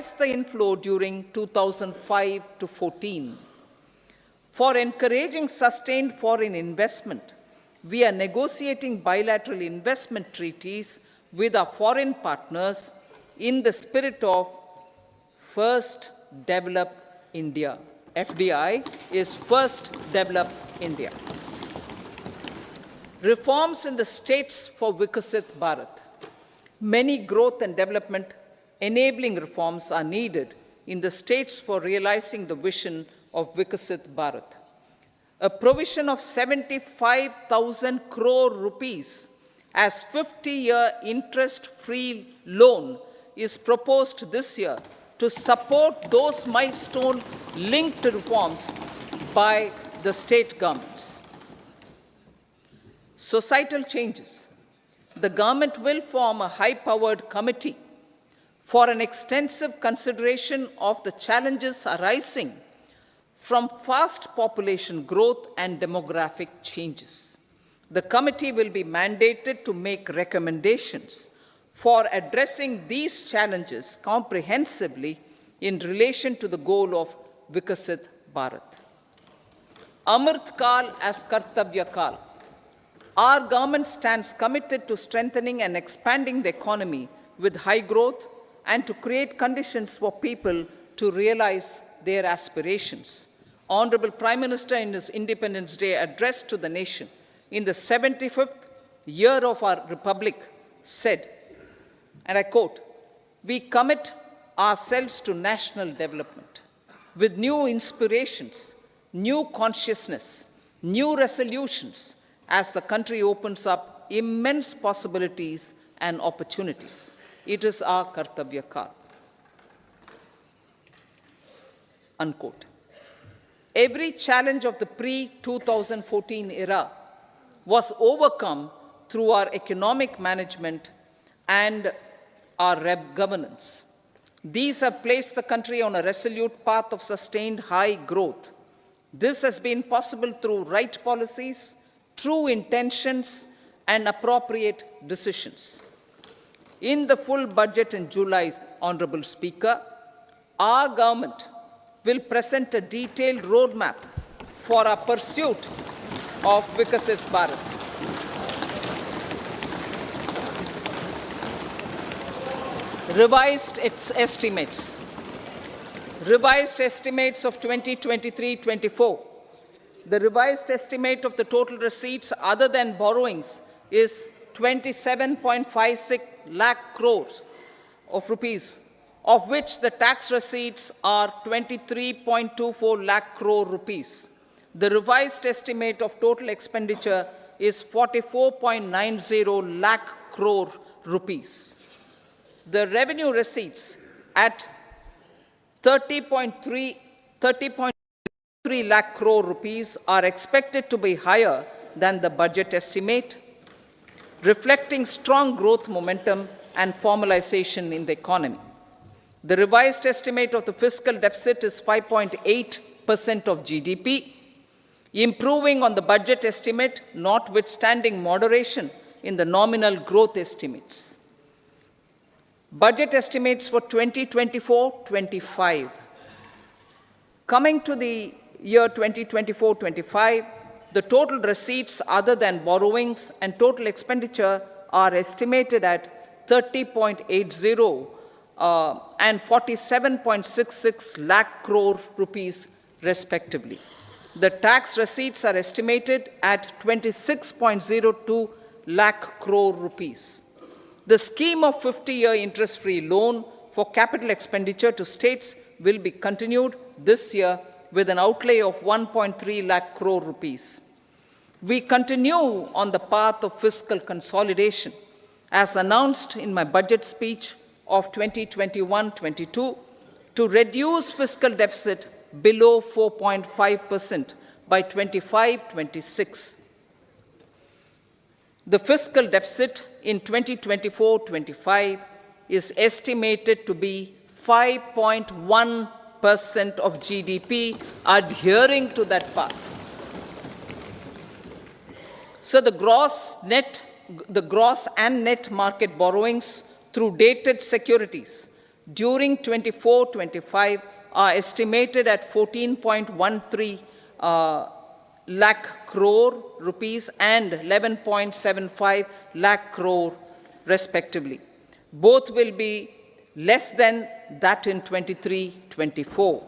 twice the inflow during 2005 to 14. For encouraging sustained foreign investment, we are negotiating bilateral investment treaties with our foreign partners in the spirit of First Develop India. FDI is First Develop India. Reforms in the states for Vikasit Bharat. Many growth and development enabling reforms are needed in the states for realizing the vision of Vikasit Bharat. A provision of 75,000 crore rupees as 50-year interest-free loan is proposed this year to support those milestone-linked reforms by the state governments. Societal changes. The government will form a high-powered committee for an extensive consideration of the challenges arising from fast population growth and demographic changes. The committee will be mandated to make recommendations for addressing these challenges comprehensively in relation to the goal of Vikasit Bharat. Amrit Kal as Kartavya Kal. Our government stands committed to strengthening and expanding the economy with high growth and to create conditions for people to realize their aspirations. Honorable Prime Minister, in his Independence Day address to the nation in the 75th year of our Republic, said, and I quote, "We commit ourselves to national development with new inspirations, new consciousness, new resolutions as the country opens up immense possibilities and opportunities. It is our Kartavya Kal." Unquote. Every challenge of the pre-2014 era was overcome through our economic management and our governance. These have placed the country on a resolute path of sustained high growth. This has been possible through right policies, true intentions, and appropriate decisions. In the full budget in July, Honorable Speaker, our government will present a detailed roadmap for our pursuit of Vikasit Bharat. Revised estimates. Revised estimates of 2023-24. The revised estimate of the total receipts other than borrowings is 27.56 lakh crores of rupees, of which the tax receipts are 23.24 lakh crore rupees. The revised estimate of total expenditure is 44.90 lakh crore rupees. The revenue receipts at 30.3 lakh crore rupees are expected to be higher than the budget estimate, reflecting strong growth momentum and formalization in the economy. The revised estimate of the fiscal deficit is 5.8% of GDP, improving on the budget estimate, notwithstanding moderation in the nominal growth estimates. Budget estimates for 2024-25. Coming to the year 2024-25, the total receipts other than borrowings and total expenditure are estimated at 30.80 and 47.66 lakh crore rupees respectively. The tax receipts are estimated at 26.02 lakh crore rupees. The scheme of 50-year interest-free loan for capital expenditure to states will be continued this year with an outlay of 1.3 lakh crore rupees. We continue on the path of fiscal consolidation, as announced in my budget speech of 2021-22, to reduce fiscal deficit below 4.5% by 25-26. The fiscal deficit in 2024-25 is estimated to be 5.1% of GDP, adhering to that path. So the gross and net market borrowings through dated securities during 24-25 are estimated at 14.13 lakh crore rupees and 11.75 lakh crore respectively. Both will be less than that in 23-24.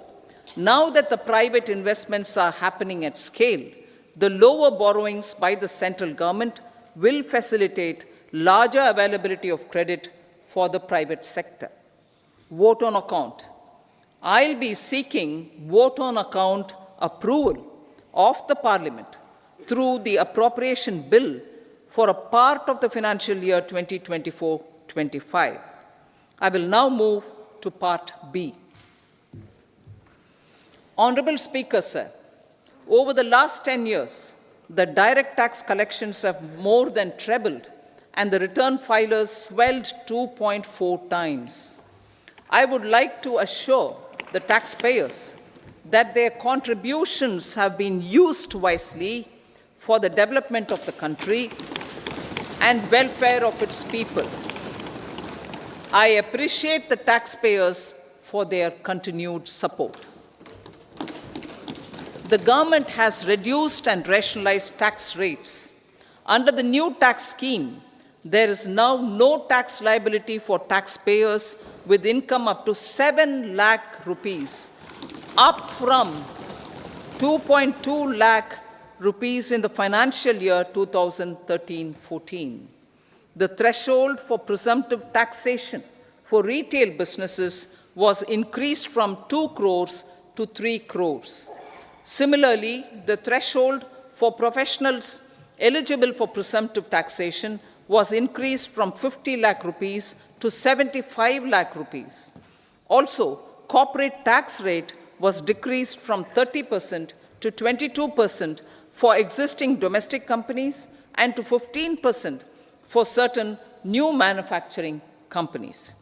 Now that the private investments are happening at scale, the lower borrowings by the central government will facilitate larger availability of credit for the private sector. Vote on account. I'll be seeking vote on account approval of the Parliament through the appropriation bill for a part of the financial year 2024-25. I will now move to Part B. Honorable Speaker, sir, over the last 10 years, the direct tax collections have more than trebled and the return filers swelled 2.4 times. I would like to assure the taxpayers that their contributions have been used wisely for the development of the country and welfare of its people. I appreciate the taxpayers for their continued support. The government has reduced and rationalized tax rates. Under the new tax scheme, there is now no tax liability for taxpayers with income up to 7 lakh rupees, up from 2.2 lakh rupees in the financial year 2013-14. The threshold for presumptive taxation for retail businesses was increased from 2 crores to 3 crores. Similarly, the threshold for professionals eligible for presumptive taxation was increased from 50 lakh rupees to 75 lakh rupees. Also, corporate tax rate was decreased from 30% to 22% for existing domestic companies and to 15% for certain new manufacturing companies.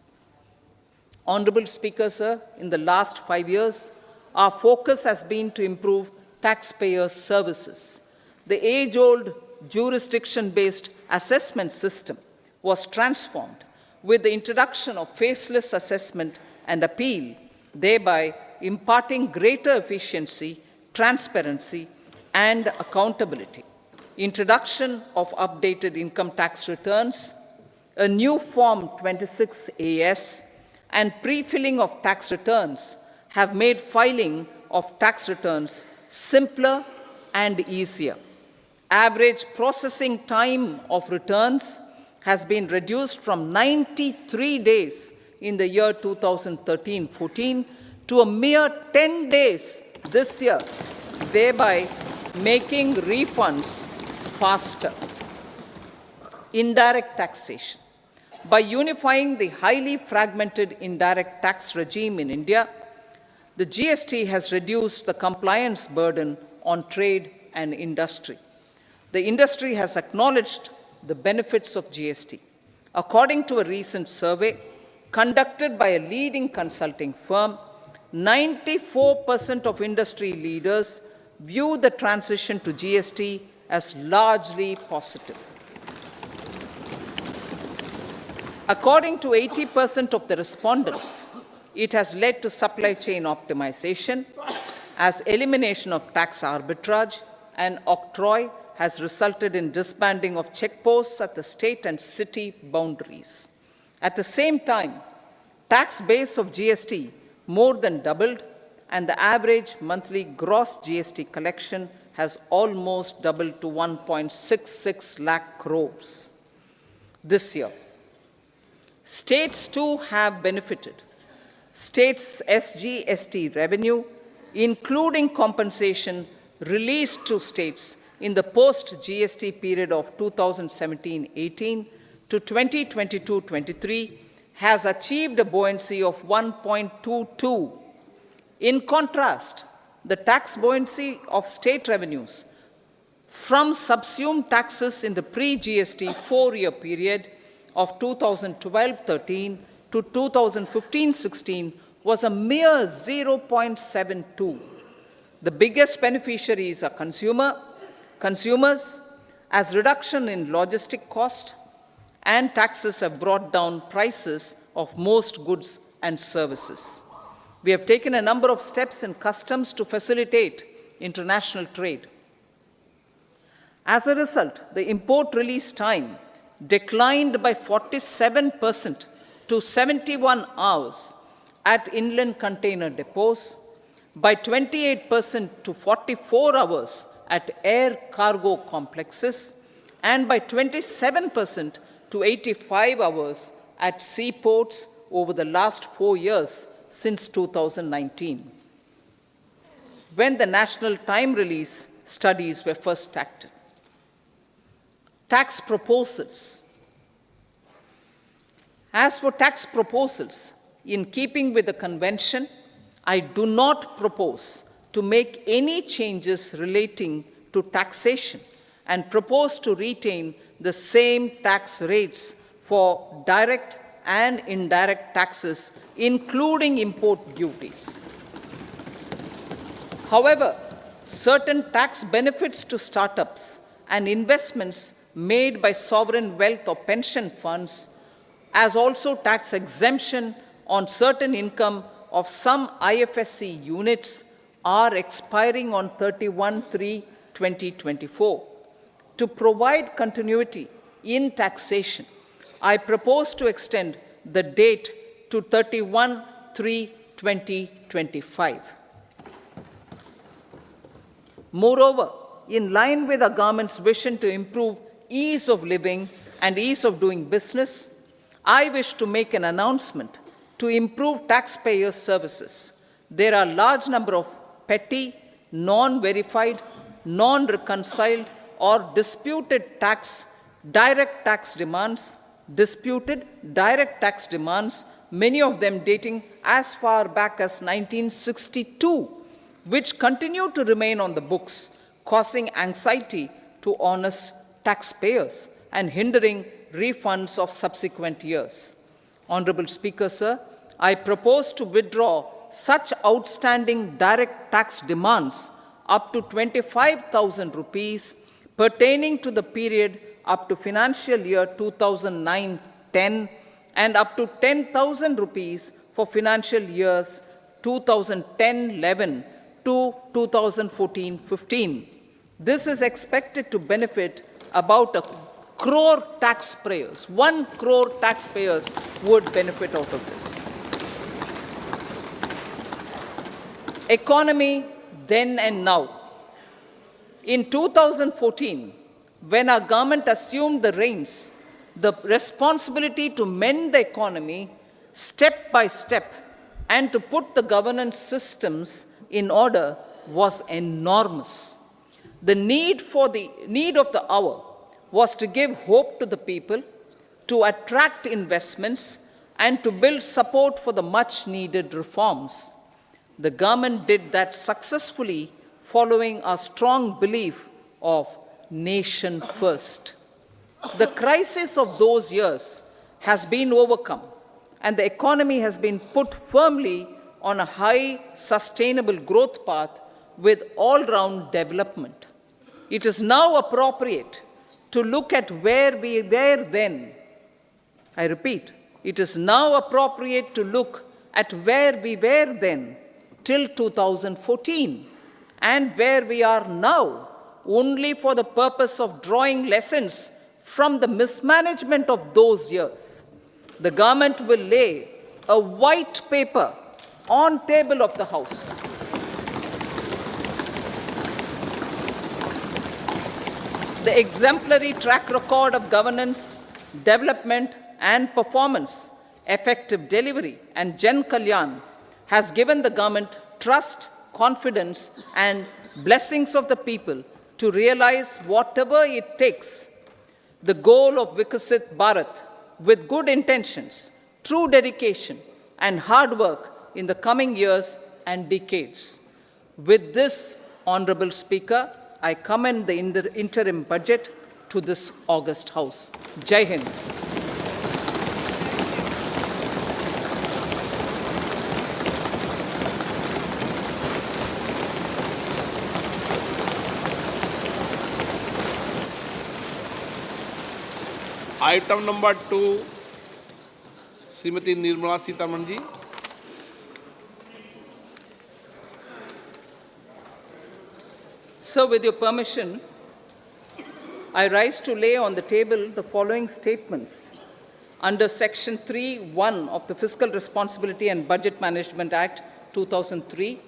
Honorable Speaker, sir, in the last 5 years, our focus has been to improve taxpayer services. The age-old jurisdiction-based assessment system was transformed with the introduction of faceless assessment and appeal, thereby imparting greater efficiency, transparency, and accountability. Introduction of updated income tax returns, a new Form 26AS, and pre-filling of tax returns have made filing of tax returns simpler and easier. Average processing time of returns has been reduced from 93 days in the year 2013-14 to a mere 10 days this year, thereby making refunds faster. Indirect taxation. By unifying the highly fragmented indirect tax regime in India, the GST has reduced the compliance burden on trade and industry. The industry has acknowledged the benefits of GST. According to a recent survey conducted by a leading consulting firm, 94% of industry leaders view the transition to GST as largely positive. According to 80% of the respondents, it has led to supply chain optimization, as elimination of tax arbitrage and octroi has resulted in disbanding of checkposts at the state and city boundaries. At the same time, tax base of GST more than doubled, and the average monthly gross GST collection has almost doubled to 1.66 lakh crores this year. States too have benefited. States' SGST revenue, including compensation released to states in the post-GST period of 2017-18 to 2022-23, has achieved a buoyancy of 1.22. In contrast, the tax buoyancy of state revenues from subsumed taxes in the pre-GST 4-year period of 2012-13 to 2015-16 was a mere 0.72. The biggest beneficiaries are consumers, as reduction in logistic cost and taxes have brought down prices of most goods and services. We have taken a number of steps in customs to facilitate international trade. As a result, the import release time declined by 47% to 71 hours at inland container depots, by 28% to 44 hours at air cargo complexes, and by 27% to 85 hours at seaports over the last 4 years since 2019, when the national time release studies were first started. Tax proposals. As for tax proposals, in keeping with the convention, I do not propose to make any changes relating to taxation and propose to retain the same tax rates for direct and indirect taxes, including import duties. However, certain tax benefits to startups and investments made by sovereign wealth or pension funds, as also tax exemption on certain income of some IFSC units, are expiring on 31/3/2024. To provide continuity in taxation, I propose to extend the date to 31/3/2025. Moreover, in line with our government's vision to improve ease of living and ease of doing business, I wish to make an announcement to improve taxpayer services. There are a large number of petty, non-verified, non-reconciled, or disputed direct tax demands, many of them dating as far back as 1962, which continue to remain on the books, causing anxiety to honest taxpayers and hindering refunds of subsequent years. Honorable Speaker, sir, I propose to withdraw such outstanding direct tax demands up to 25,000 rupees pertaining to the period up to financial year 2009-10 and up to 10,000 rupees for financial years 2010-11 to 2014-15. This is expected to benefit about 1 crore taxpayers. 1 crore taxpayers would benefit out of this. Economy then and now. In 2014, when our government assumed the reins, the responsibility to mend the economy step by step and to put the governance systems in order was enormous. The need of the hour was to give hope to the people, to attract investments, and to build support for the much-needed reforms. The government did that successfully, following our strong belief of nation first. The crisis of those years has been overcome, and the economy has been put firmly on a high, sustainable growth path with all-round development. It is now appropriate to look at where we were then. I repeat, it is now appropriate to look at where we were then till 2014 and where we are now, only for the purpose of drawing lessons from the mismanagement of those years. The government will lay a white paper on table of the House. The exemplary track record of governance, development, and performance, effective delivery, and Jan Kalyan has given the government trust, confidence, and blessings of the people to realize whatever it takes, the goal of Vikasit Bharat, with good intentions, true dedication, and hard work in the coming years and decades. With this, Honorable Speaker, I commend the interim budget to this august House. Jai Hind. Item number 2, Srimati Nirmala Sitharaman ji. Sir, with your permission, I rise to lay on the table the following statements under Section 3(1) of the Fiscal Responsibility and Budget Management Act 2003,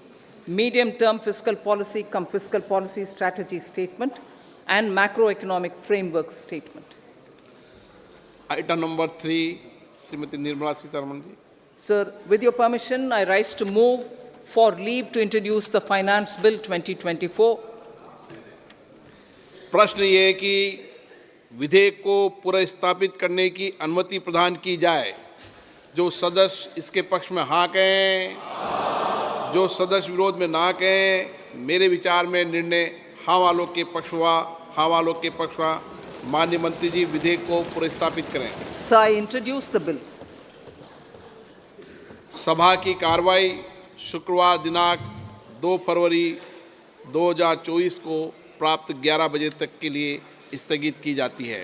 Medium-Term Fiscal Policy cum Fiscal Policy Strategy Statement and Macroeconomic Framework Statement. Item number 3, Srimati Nirmala Sitharaman ji. Sir, with your permission, I rise to move for leave to introduce the Finance Bill 2024. प्रश्न ये है कि विधेयक को पुनर्स्थापित करने की अनुमति प्रदान की जाए। जो सदस्य इसके पक्ष में हाँ कहें, जो सदस्य विरोध में ना कहें, मेरे विचार में निर्णय हाँ वालों के पक्ष हुआ, हाँ वालों के पक्ष हुआ। माननीय मंत्री जी विधेयक को पुनर्स्थापित करें। Sir, I introduce the bill. सभा की कार्रवाई शुक्रवार दिनांक 2 फरवरी 2024 को प्राप्त 11 बजे तक के लिए स्थगित की जाती है।